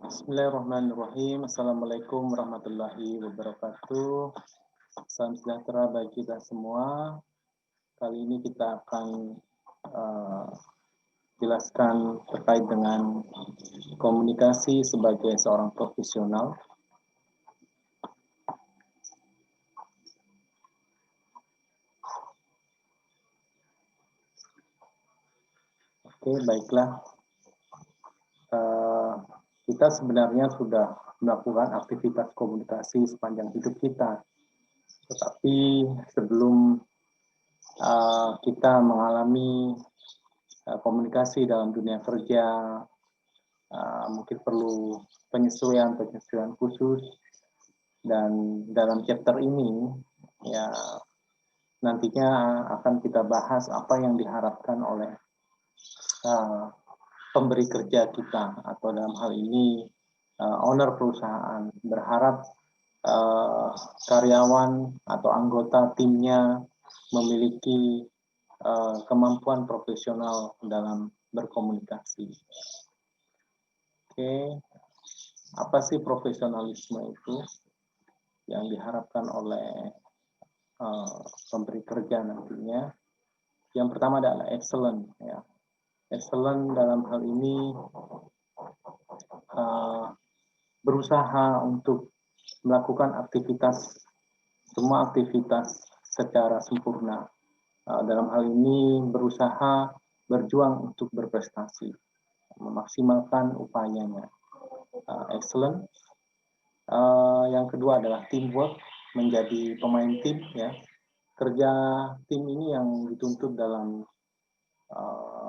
Bismillahirrahmanirrahim. Assalamualaikum warahmatullahi wabarakatuh. Salam sejahtera bagi kita semua. Kali ini kita akan jelaskan terkait dengan komunikasi sebagai seorang profesional. Oke, baiklah. Kita sebenarnya sudah melakukan aktivitas komunikasi sepanjang hidup kita. Tetapi sebelum kita mengalami komunikasi dalam dunia kerja, mungkin perlu penyesuaian khusus. Dan dalam chapter ini, ya nantinya akan kita bahas apa yang diharapkan oleh pemberi kerja kita, atau dalam hal ini owner perusahaan berharap karyawan atau anggota timnya memiliki kemampuan profesional dalam berkomunikasi. Oke, apa sih profesionalisme itu yang diharapkan oleh pemberi kerja nantinya? Yang pertama adalah excellent, ya. Excellent dalam hal ini berusaha untuk melakukan semua aktivitas secara sempurna. Dalam hal ini berusaha berjuang untuk berprestasi, memaksimalkan upayanya. Excellent. Yang kedua adalah teamwork, menjadi pemain tim, ya. Kerja tim ini yang dituntut dalam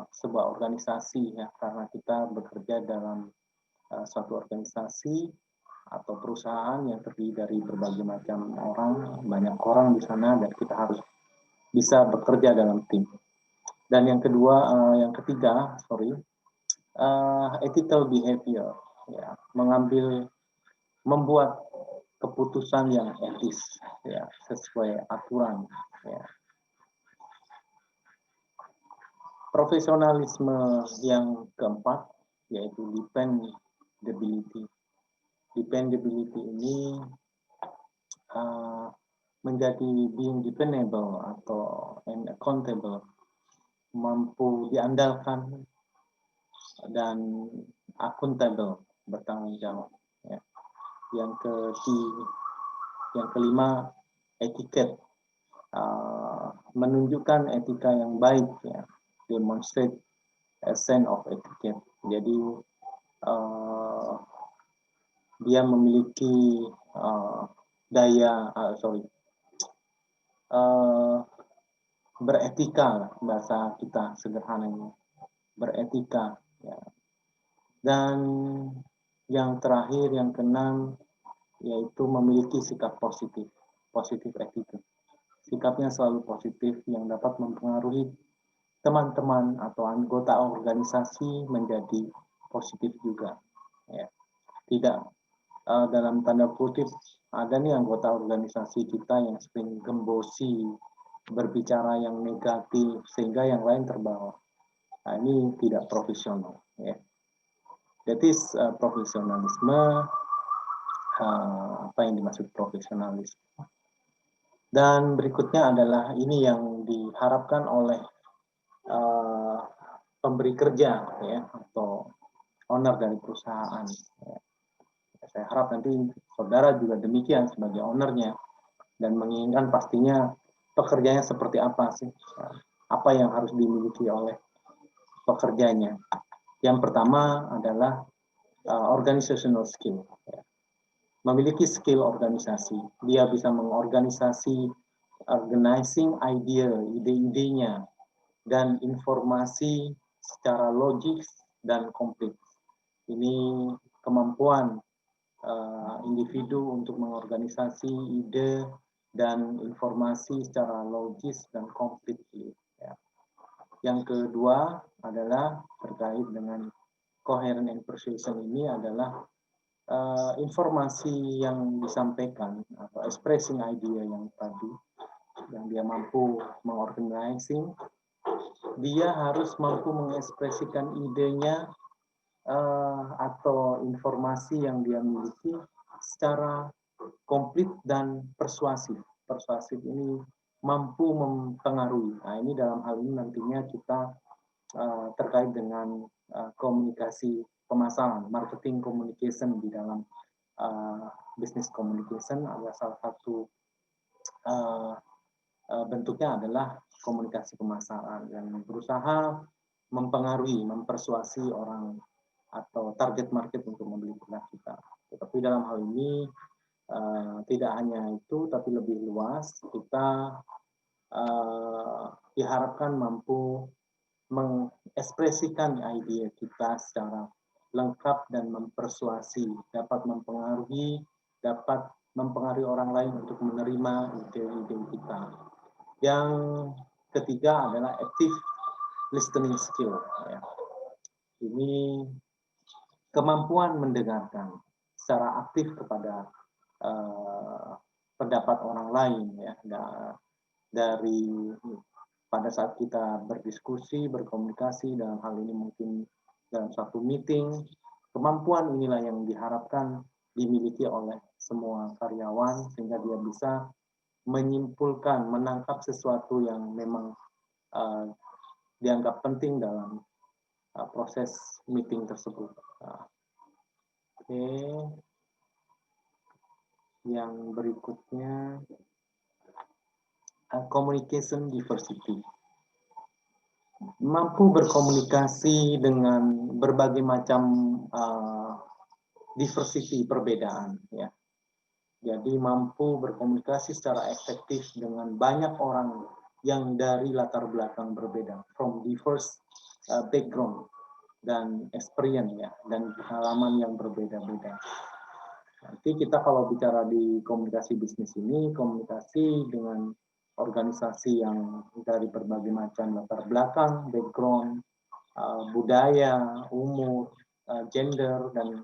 sebuah organisasi, ya, karena kita bekerja dalam suatu organisasi atau perusahaan yang terdiri dari berbagai macam orang, banyak orang di sana, dan kita harus bisa bekerja dalam tim. Dan yang ketiga, ethical behavior, ya, membuat keputusan yang etis, ya, sesuai aturan, ya. Profesionalisme yang keempat yaitu dependability. Dependability ini menjadi being dependable atau accountable, mampu diandalkan dan accountable, bertanggung jawab, ya. Yang kelima, etiket, menunjukkan etika yang baik, ya, demonstrate a sense of etiquette. Jadi dia memiliki beretika, bahasa kita sederhananya, beretika, ya. Dan yang terakhir, yang keenam, yaitu memiliki sikap positif attitude. Sikapnya selalu positif yang dapat mempengaruhi teman-teman atau anggota organisasi menjadi positif juga, ya. Tidak dalam tanda kutip ada nih anggota organisasi kita yang sering gembosi, berbicara yang negatif sehingga yang lain terbawa. Nah, ini tidak profesional, ya. That is profesionalisme. Apa yang dimaksud profesionalisme? Dan berikutnya adalah ini yang diharapkan oleh pemberi kerja, ya, atau owner dari perusahaan, ya. Saya harap nanti saudara juga demikian sebagai ownernya dan menginginkan pastinya pekerjanya seperti apa sih, apa yang harus dimiliki oleh pekerjanya. Yang pertama adalah organizational skill, ya. Memiliki skill organisasi, dia bisa mengorganisasi, organizing ide-idenya dan informasi secara logis dan komplit. Ini kemampuan individu untuk mengorganisasi ide dan informasi secara logis dan komplit, ya. Yang kedua adalah terkait dengan coherent and persuasion. Ini adalah informasi yang disampaikan atau expressing idea yang tadi, yang dia mampu mengorganising, dia harus mampu mengekspresikan idenya atau informasi yang dia miliki secara komplit dan persuasif. Persuasif ini mampu mempengaruhi. Nah, ini dalam hal ini nantinya kita terkait dengan komunikasi pemasaran, marketing communication di dalam business communication adalah salah satu bentuknya adalah komunikasi pemasaran yang berusaha mempengaruhi, mempersuasi orang atau target market untuk membeli produk kita. Tetapi dalam hal ini tidak hanya itu, tapi lebih luas, kita diharapkan mampu mengekspresikan ide kita secara lengkap dan mempersuasi, dapat mempengaruhi orang lain untuk menerima ide-ide kita. Yang ketiga adalah active listening skill. Ya. Ini kemampuan mendengarkan secara aktif kepada pendapat orang lain, ya. Dari pada saat kita berdiskusi, berkomunikasi dalam hal ini mungkin dalam satu meeting, kemampuan inilah yang diharapkan dimiliki oleh semua karyawan sehingga dia bisa menyimpulkan, menangkap sesuatu yang memang dianggap penting dalam proses meeting tersebut. Oke. Yang berikutnya, communication diversity. Mampu berkomunikasi dengan berbagai macam diversity, perbedaan, ya. Jadi mampu berkomunikasi secara efektif dengan banyak orang yang dari latar belakang berbeda, from diverse background dan experience, ya, dan pengalaman yang berbeda-beda. Nanti kita kalau bicara di komunikasi bisnis ini, komunikasi dengan organisasi yang dari berbagai macam latar belakang, background, budaya, umur, gender, dan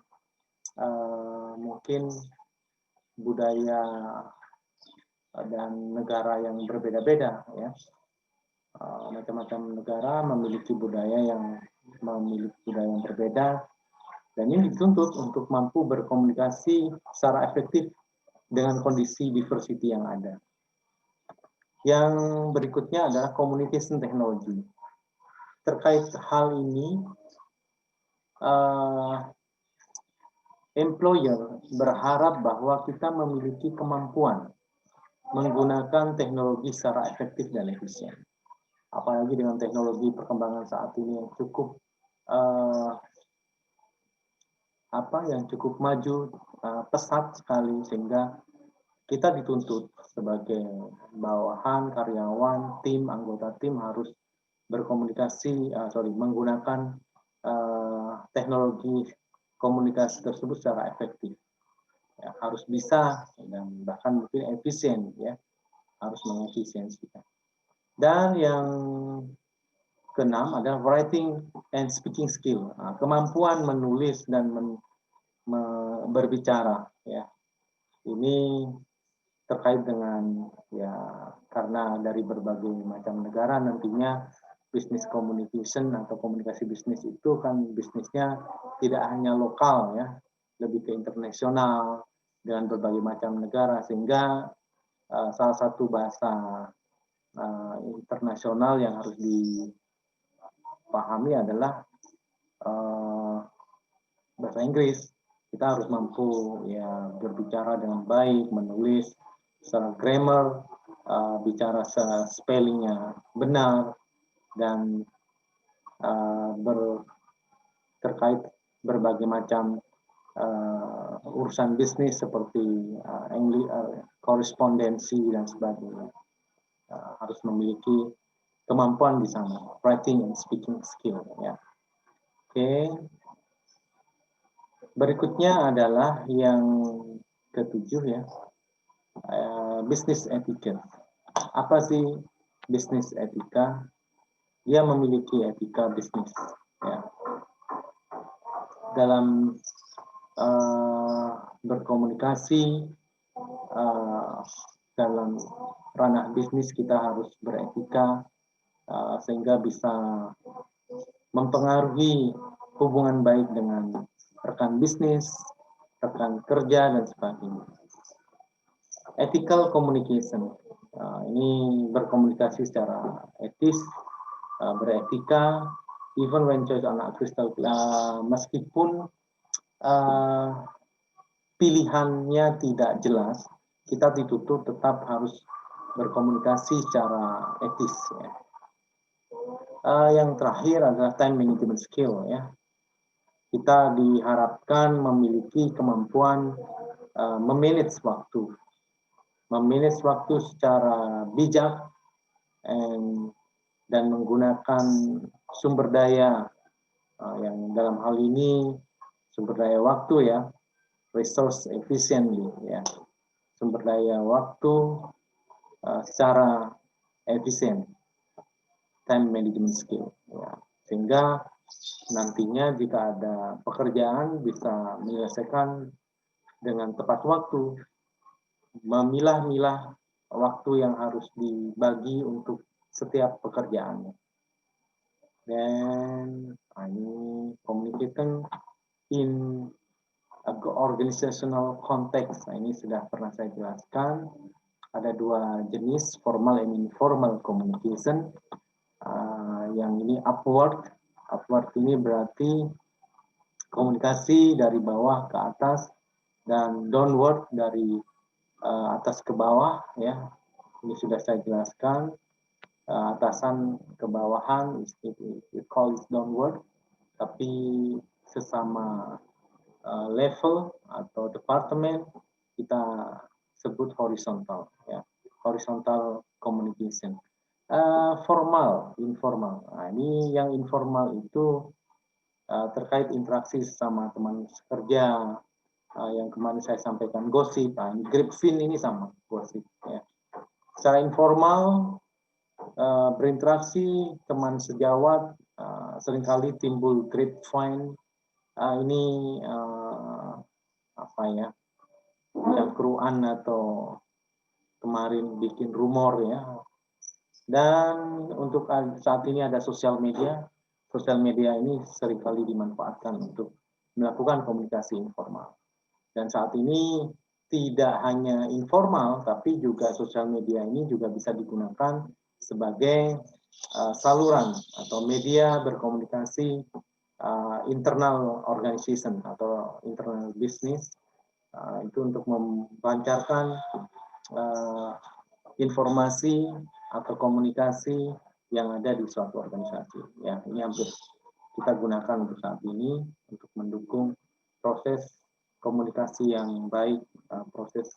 mungkin budaya dan negara yang berbeda-beda, ya. Macam-macam negara memiliki budaya yang berbeda, dan ini dituntut untuk mampu berkomunikasi secara efektif dengan kondisi diversity yang ada. Yang berikutnya adalah communication technology. Terkait hal ini, employer berharap bahwa kita memiliki kemampuan menggunakan teknologi secara efektif dan efisien. Apalagi dengan teknologi perkembangan saat ini yang cukup maju, pesat sekali, sehingga kita dituntut sebagai bawahan, karyawan, tim, anggota tim harus menggunakan teknologi komunikasi tersebut secara efektif. Ya, harus bisa dan bahkan mungkin efisien, ya, harus mengefisiensikan. Dan yang keenam adalah writing and speaking skill, kemampuan menulis dan berbicara, ya. Ini terkait dengan, ya, karena dari berbagai macam negara nantinya business communication atau komunikasi bisnis itu kan bisnisnya tidak hanya lokal, ya, lebih ke internasional dengan berbagai macam negara, sehingga salah satu bahasa internasional yang harus dipahami adalah bahasa Inggris. Kita harus mampu, ya, berbicara dengan baik, menulis secara grammar, bicara spellingnya benar, dan terkait berbagai macam urusan bisnis seperti korespondensi dan sebagainya. Harus memiliki kemampuan di sana, writing and speaking skill, ya. Oke. Berikutnya adalah yang ketujuh, ya, business etiquette. Apa sih business etika? Dia memiliki etika bisnis, ya. Dalam berkomunikasi dalam ranah bisnis kita harus beretika sehingga bisa mempengaruhi hubungan baik dengan rekan bisnis, rekan kerja, dan sebagainya. Ethical communication, ini berkomunikasi secara etis, beretika, even when choice are not crystal clear, meskipun pilihannya tidak jelas, kita dituntut tetap harus berkomunikasi secara etis. Ya. Yang terakhir adalah time management skill. Ya. Kita diharapkan memiliki kemampuan memanage waktu. Memanage waktu secara bijak dan menggunakan sumber daya yang dalam hal ini sumber daya waktu ya, resource efficiently ya, sumber daya waktu secara efisien, time management skill ya. Sehingga nantinya jika ada pekerjaan bisa menyelesaikan dengan tepat waktu, memilah-milah waktu yang harus dibagi untuk setiap pekerjaannya. Dan ini communication in organizational context. Nah, ini sudah pernah saya jelaskan. Ada dua jenis, formal and informal communication. Yang ini upward. Upward ini berarti komunikasi dari bawah ke atas, dan downward dari atas ke bawah ya. Ini sudah saya jelaskan. Atasan ke bawahan we call it downward, tapi sesama level atau departemen kita sebut horizontal ya, horizontal communication. Formal, informal. Nah, ini yang informal itu terkait interaksi sama teman kerja, yang kemarin saya sampaikan gosip, grapevine ini sama gosip ya. Secara informal berinteraksi teman sejawat, seringkali timbul grapevine, ini apa ya, cangkruan atau kemarin bikin rumor ya. Dan untuk saat ini ada sosial media. Sosial media ini seringkali dimanfaatkan untuk melakukan komunikasi informal. Dan saat ini tidak hanya informal, tapi juga sosial media ini juga bisa digunakan sebagai saluran atau media berkomunikasi internal organization atau internal business, itu untuk melancarkan informasi atau komunikasi yang ada di suatu organisasi. Ya, ini hampir kita gunakan untuk saat ini untuk mendukung proses komunikasi yang baik, proses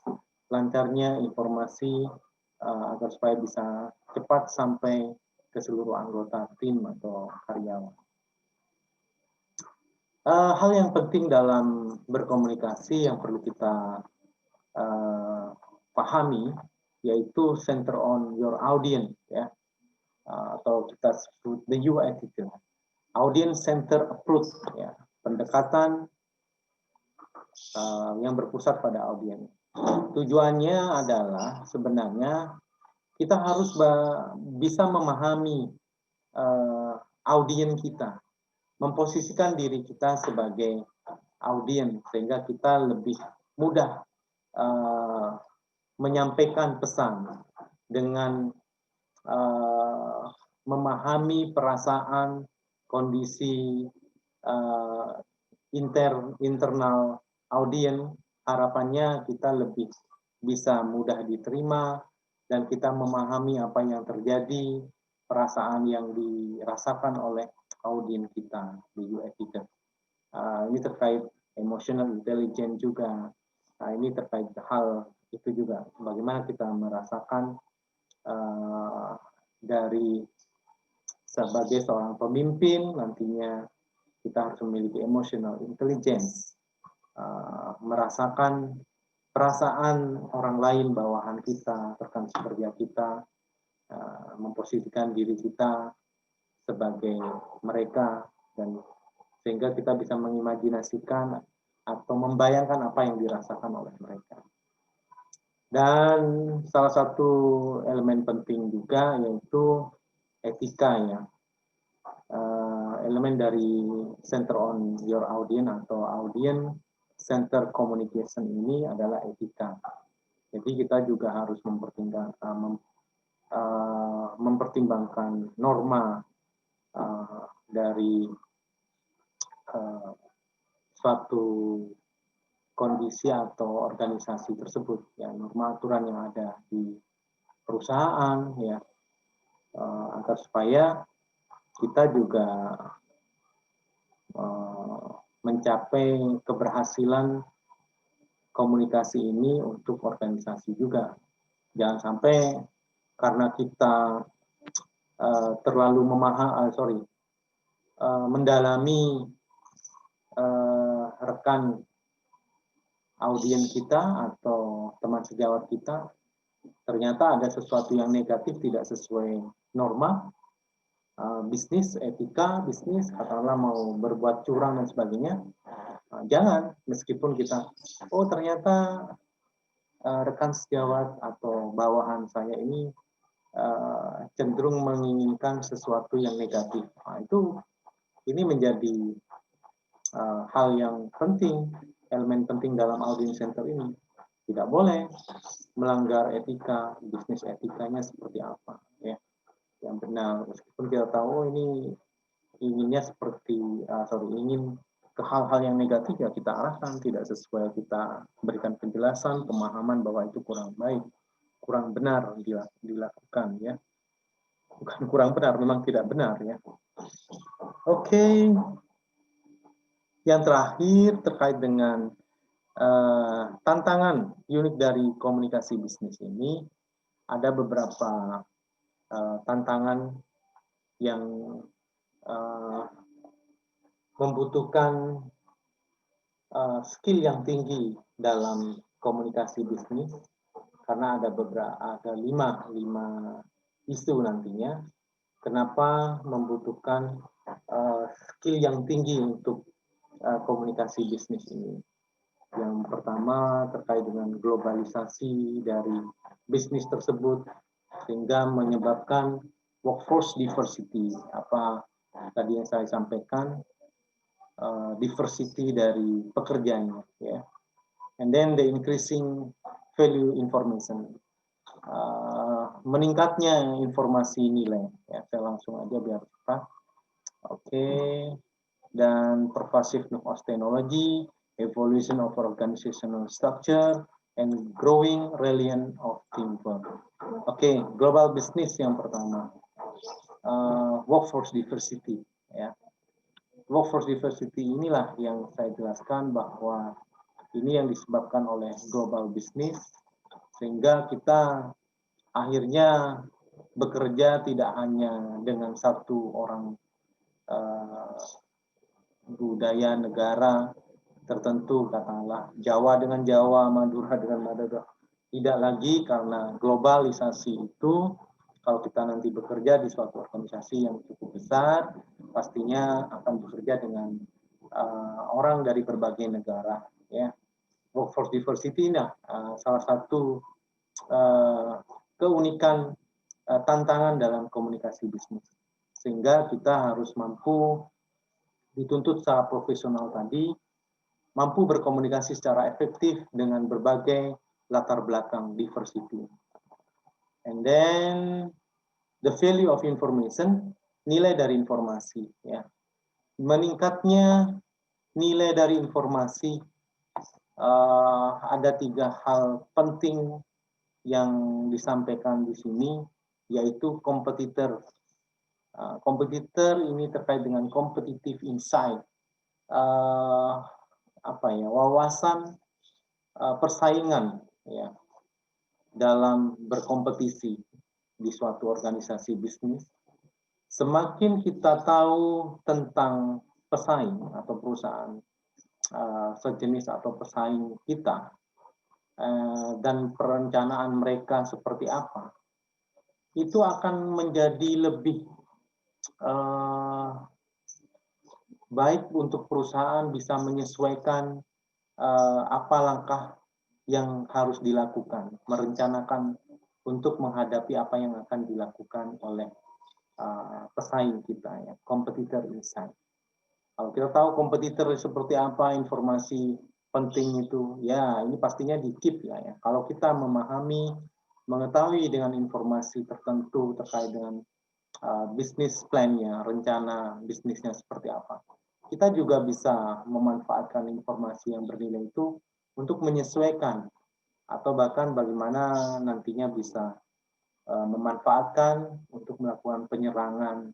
lancarnya informasi agar supaya bisa cepat sampai ke seluruh anggota tim atau karyawan. Hal yang penting dalam berkomunikasi yang perlu kita pahami yaitu center on your audience ya, atau kita sebut the you attitude, audience center approach ya, pendekatan yang berpusat pada audiens. Tujuannya adalah sebenarnya kita harus bisa memahami audiens kita, memposisikan diri kita sebagai audiens sehingga kita lebih mudah menyampaikan pesan dengan memahami perasaan, kondisi internal audiens. Harapannya kita lebih bisa mudah diterima dan kita memahami apa yang terjadi, perasaan yang dirasakan oleh audiens kita di UX. Ini terkait emotional intelligence juga. Ini terkait hal itu juga, bagaimana kita merasakan dari sebagai seorang pemimpin nantinya kita harus memiliki emotional intelligence, merasakan perasaan orang lain, bawahan kita, rekan kerja kita, memposisikan diri kita sebagai mereka, dan sehingga kita bisa mengimajinasikan atau membayangkan apa yang dirasakan oleh mereka. Dan salah satu elemen penting juga yaitu etika ya. elemen dari center on your audience atau audience center communication ini adalah etika. Jadi kita juga harus mempertimbangkan norma dari suatu kondisi atau organisasi tersebut, ya, norma aturan yang ada di perusahaan, ya, agar supaya kita juga mencapai keberhasilan komunikasi ini untuk organisasi juga. Jangan sampai karena kita terlalu mendalami rekan audiens kita atau teman sejawat kita, ternyata ada sesuatu yang negatif tidak sesuai norma bisnis, etika bisnis, katakanlah mau berbuat curang dan sebagainya. Jangan, meskipun kita, oh ternyata rekan sejawat atau bawahan saya ini cenderung menginginkan sesuatu yang negatif. Nah, ini menjadi hal yang penting, elemen penting dalam audience center ini. Tidak boleh melanggar etika, bisnis etikanya seperti apa, ya, yang benar. Meskipun kita tahu ini inginnya ingin ke hal-hal yang negatif, ya kita arahkan, tidak sesuai, kita berikan penjelasan, pemahaman bahwa itu kurang baik, kurang benar dilakukan, ya. Bukan kurang benar, memang tidak benar, ya. Oke. Yang terakhir terkait dengan tantangan unik dari komunikasi bisnis ini, ada beberapa tantangan yang membutuhkan skill yang tinggi dalam komunikasi bisnis, karena ada lima isu nantinya. Kenapa membutuhkan skill yang tinggi untuk komunikasi bisnis ini? Yang pertama terkait dengan globalisasi dari bisnis tersebut, sehingga menyebabkan workforce diversity. Apa tadi yang saya sampaikan, diversity dari pekerjaannya, ya. And then the increasing value information, meningkatnya informasi nilai, ya. Saya langsung aja biar cepat. Oke. Dan pervasiveness of technology, evolution of organizational structure, and growing reliance of teamwork. Oke, global business yang pertama, workforce diversity, ya. Workforce diversity inilah yang saya jelaskan bahwa ini yang disebabkan oleh global business, sehingga kita akhirnya bekerja tidak hanya dengan satu orang budaya negara tertentu, katakanlah Jawa dengan Jawa, Madura dengan Madura. Tidak lagi, karena globalisasi itu, kalau kita nanti bekerja di suatu organisasi yang cukup besar, pastinya akan bekerja dengan orang dari berbagai negara, ya. Workforce diversity, salah satu keunikan tantangan dalam komunikasi bisnis, sehingga kita harus mampu dituntut secara profesional tadi, mampu berkomunikasi secara efektif dengan berbagai latar belakang diversity. And then the value of information, nilai dari informasi, ya. Meningkatnya nilai dari informasi, ada 3 hal penting yang disampaikan di sini, yaitu kompetitor. Kompetitor ini terkait dengan competitive insight, wawasan persaingan, ya, dalam berkompetisi di suatu organisasi bisnis. Semakin kita tahu tentang pesaing atau perusahaan sejenis atau pesaing kita, dan perencanaan mereka seperti apa, itu akan menjadi lebih baik untuk perusahaan bisa menyesuaikan apa langkah yang harus dilakukan, merencanakan untuk menghadapi apa yang akan dilakukan oleh pesaing kita ya, competitor insight. Kalau kita tahu kompetitor seperti apa, informasi penting itu, ya ini pastinya di-keep ya. Kalau kita memahami, mengetahui dengan informasi tertentu terkait dengan bisnis plan-nya, rencana bisnisnya seperti apa. Kita juga bisa memanfaatkan informasi yang bernilai itu untuk menyesuaikan atau bahkan bagaimana nantinya bisa memanfaatkan untuk melakukan penyerangan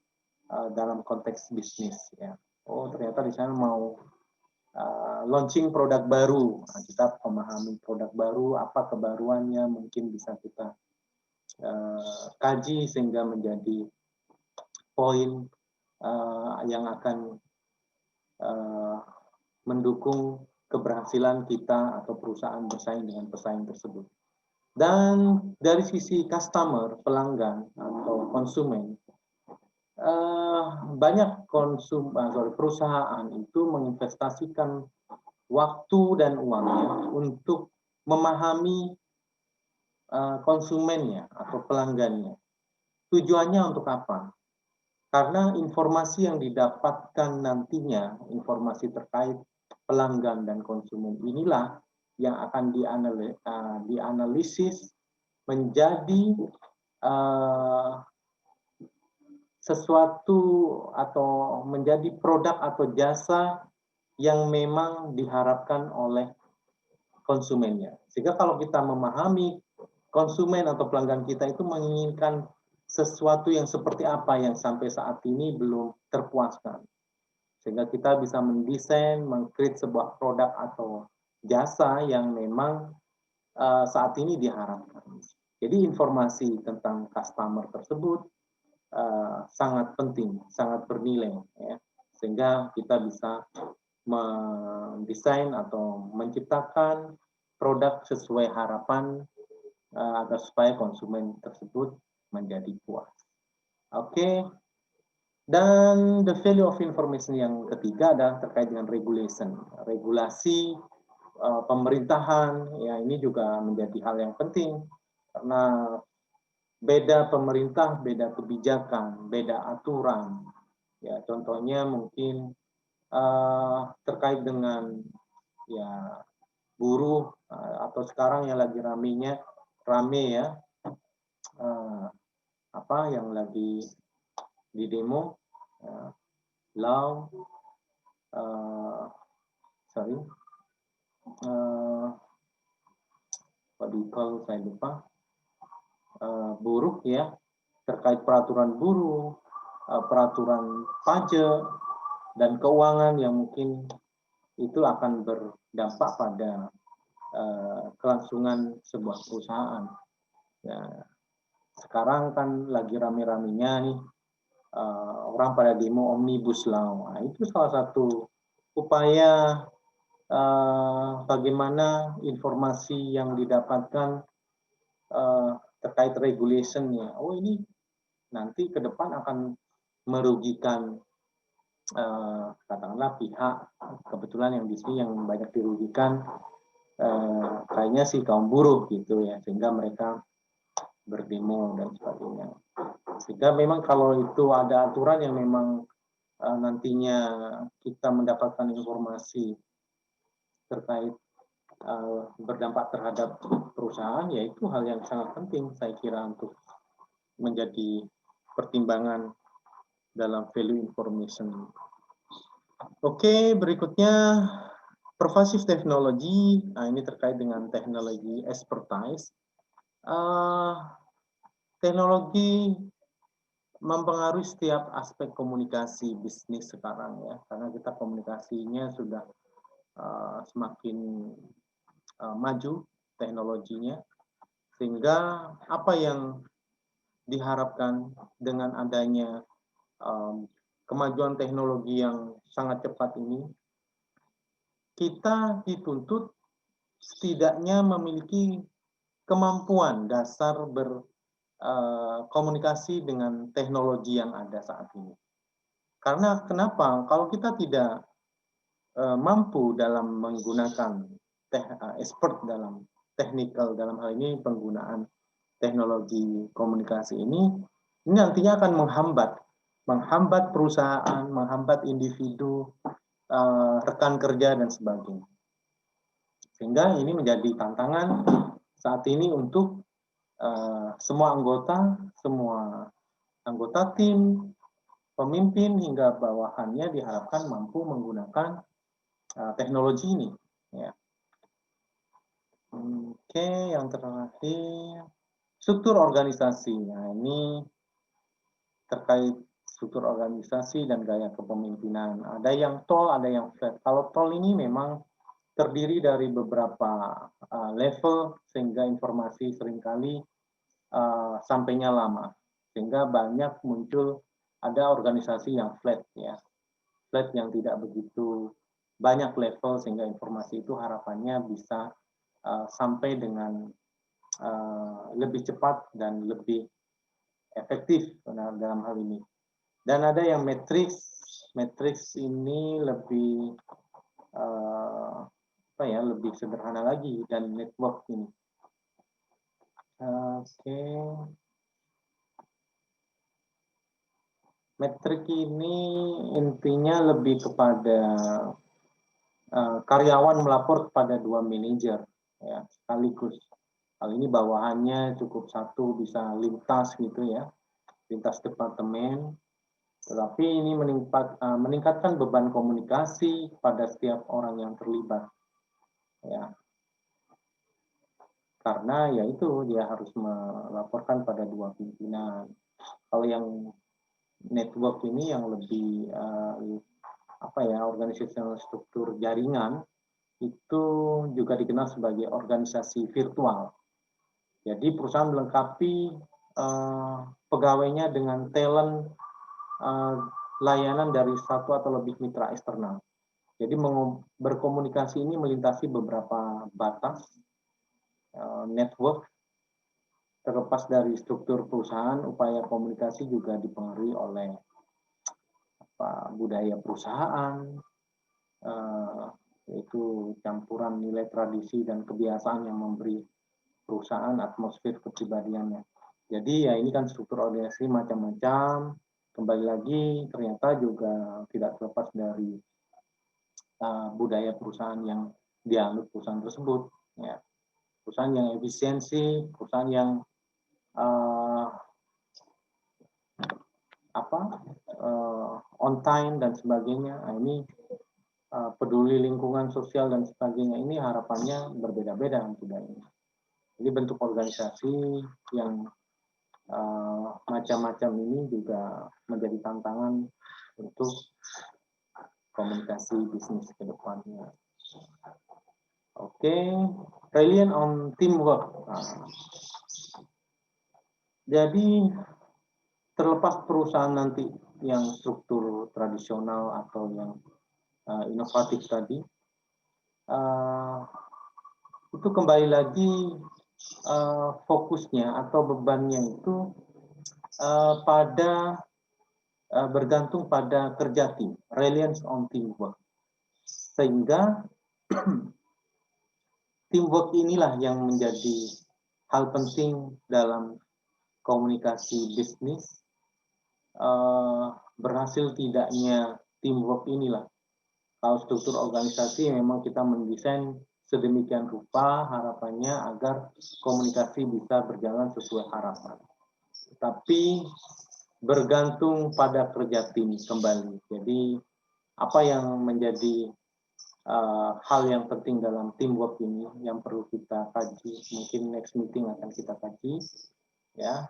dalam konteks bisnis ya. Oh ternyata di sana mau launching produk baru, nah, kita memahami produk baru, apa kebaruannya mungkin bisa kita kaji sehingga menjadi poin yang akan mendukung keberhasilan kita atau perusahaan bersaing dengan pesaing tersebut. Dan dari sisi customer, pelanggan atau konsumen, banyak perusahaan itu menginvestasikan waktu dan uangnya untuk memahami konsumennya atau pelanggannya. Tujuannya untuk apa? Karena informasi yang didapatkan nantinya, informasi terkait pelanggan dan konsumen inilah yang akan dianalisis menjadi sesuatu atau menjadi produk atau jasa yang memang diharapkan oleh konsumennya. Sehingga kalau kita memahami konsumen atau pelanggan kita itu menginginkan sesuatu yang seperti apa yang sampai saat ini belum terpuaskan. Sehingga kita bisa mendesain, meng-create sebuah produk atau jasa yang memang saat ini diharapkan. Jadi informasi tentang customer tersebut sangat penting, sangat bernilai, ya. Sehingga kita bisa mendesain atau menciptakan produk sesuai harapan agar supaya konsumen tersebut menjadi puas. Oke. Dan the value of information yang ketiga adalah terkait dengan regulation, regulasi pemerintahan. Ya, ini juga menjadi hal yang penting karena beda pemerintah, beda kebijakan, beda aturan. Ya, contohnya mungkin terkait dengan ya buruh atau sekarang yang lagi rame ya apa yang lagi di demo law what do you call, saya lupa, buruh ya, terkait peraturan buruh, peraturan pajak dan keuangan yang mungkin itu akan berdampak pada kelangsungan sebuah perusahaan. Ya, sekarang kan lagi rame-ramenya nih orang pada demo Omnibus Law. Nah, itu salah satu upaya bagaimana informasi yang didapatkan terkait regulation-nya. Oh ini nanti ke depan akan merugikan katakanlah pihak, kebetulan yang di sini yang banyak dirugikan kayaknya si kaum buruh gitu ya, sehingga mereka berdemo dan sebagainya. Sehingga memang kalau itu ada aturan yang memang nantinya kita mendapatkan informasi terkait berdampak terhadap perusahaan, yaitu hal yang sangat penting saya kira untuk menjadi pertimbangan dalam value information. Oke, berikutnya pervasive technology. Nah, ini terkait dengan teknologi expertise. Teknologi mempengaruhi setiap aspek komunikasi bisnis sekarang ya, karena kita komunikasinya sudah semakin maju teknologinya, sehingga apa yang diharapkan dengan adanya kemajuan teknologi yang sangat cepat ini, kita dituntut setidaknya memiliki kemampuan dasar berkomunikasi dengan teknologi yang ada saat ini. Karena kenapa? Kalau kita tidak mampu dalam menggunakan expert dalam technical, dalam hal ini penggunaan teknologi komunikasi ini, Ini nantinya akan menghambat perusahaan, menghambat individu, rekan kerja dan sebagainya. Sehingga ini menjadi tantangan saat ini untuk semua anggota tim, pemimpin hingga bawahannya diharapkan mampu menggunakan teknologi ini. Ya. Oke, yang terakhir struktur organisasi. Nah, ini terkait struktur organisasi dan gaya kepemimpinan. Ada yang tall, ada yang flat. Kalau tall ini memang terdiri dari beberapa level sehingga informasi seringkali sampainya lama. Sehingga banyak muncul ada organisasi yang flat ya. Flat yang tidak begitu banyak level sehingga informasi itu harapannya bisa sampai dengan lebih cepat dan lebih efektif dalam hal ini. Dan ada yang matrix ini lebih lebih sederhana lagi, dan network ini. Oke. Metrik ini intinya lebih kepada karyawan melapor kepada dua manajer ya sekaligus. Hal ini bawahannya cukup satu, bisa lintas gitu ya, lintas departemen. Tetapi ini meningkatkan beban komunikasi pada setiap orang yang terlibat. Ya. Karena ya itu dia harus melaporkan pada dua pimpinan. Kalau yang network ini yang lebih organisasional struktur jaringan itu juga dikenal sebagai organisasi virtual. Jadi perusahaan melengkapi pegawainya dengan talent layanan dari satu atau lebih mitra eksternal. Jadi berkomunikasi ini melintasi beberapa batas network. Terlepas dari struktur perusahaan, upaya komunikasi juga dipengaruhi oleh budaya perusahaan, yaitu campuran nilai tradisi dan kebiasaan yang memberi perusahaan atmosfer kepribadiannya. Jadi ya ini kan struktur organisasi macam-macam. Kembali lagi ternyata juga tidak terlepas dari budaya perusahaan yang dianut perusahaan tersebut. Ya. Perusahaan yang efisiensi, perusahaan yang on time dan sebagainya. Nah, ini peduli lingkungan sosial dan sebagainya, ini harapannya berbeda-beda budayanya. Jadi bentuk organisasi yang macam-macam ini juga menjadi tantangan untuk komunikasi bisnis ke depannya. Oke, reliant on teamwork. Jadi terlepas perusahaan nanti yang struktur tradisional atau yang inovatif tadi, itu kembali lagi fokusnya atau bebannya itu bergantung pada kerja tim, reliance on teamwork. Sehingga teamwork inilah yang menjadi hal penting dalam komunikasi bisnis. Berhasil tidaknya teamwork inilah. Kalau struktur organisasi memang kita mendesain sedemikian rupa harapannya agar komunikasi bisa berjalan sesuai harapan. Tapi bergantung pada kerja tim kembali. Jadi apa yang menjadi hal yang penting dalam teamwork ini yang perlu kita kaji, mungkin next meeting akan kita kaji ya,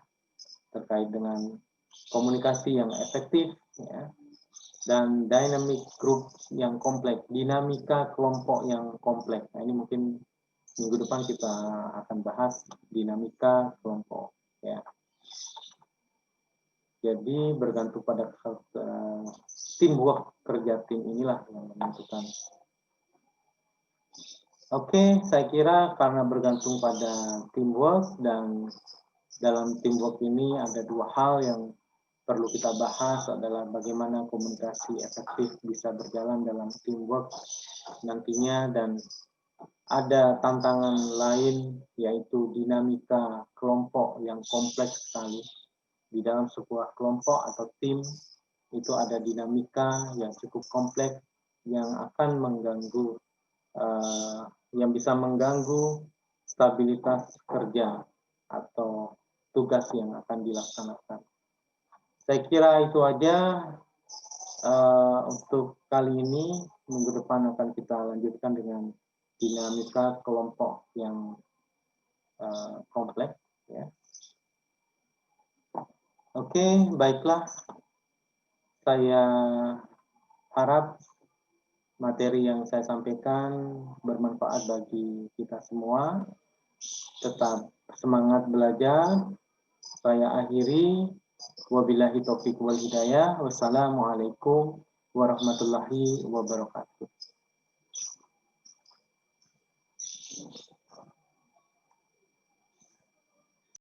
terkait dengan komunikasi yang efektif ya, dan dynamic group yang kompleks, dinamika kelompok yang kompleks. Nah, ini mungkin minggu depan kita akan bahas dinamika kelompok ya. Jadi bergantung pada teamwork, kerja tim inilah yang menentukan. Oke, saya kira karena bergantung pada teamwork, dan dalam teamwork ini ada dua hal yang perlu kita bahas adalah bagaimana komunikasi efektif bisa berjalan dalam teamwork nantinya, dan ada tantangan lain yaitu dinamika kelompok yang kompleks sekali. di dalam sebuah kelompok atau tim itu ada dinamika yang cukup kompleks yang akan mengganggu, yang bisa mengganggu stabilitas kerja atau tugas yang akan dilaksanakan. Saya kira itu aja untuk kali ini. Minggu depan akan kita lanjutkan dengan dinamika kelompok yang kompleks. Ya. Oke, baiklah. Saya harap materi yang saya sampaikan bermanfaat bagi kita semua. Tetap semangat belajar. Saya akhiri. Wabillahi taufiq wal hidayah. Wassalamualaikum warahmatullahi wabarakatuh.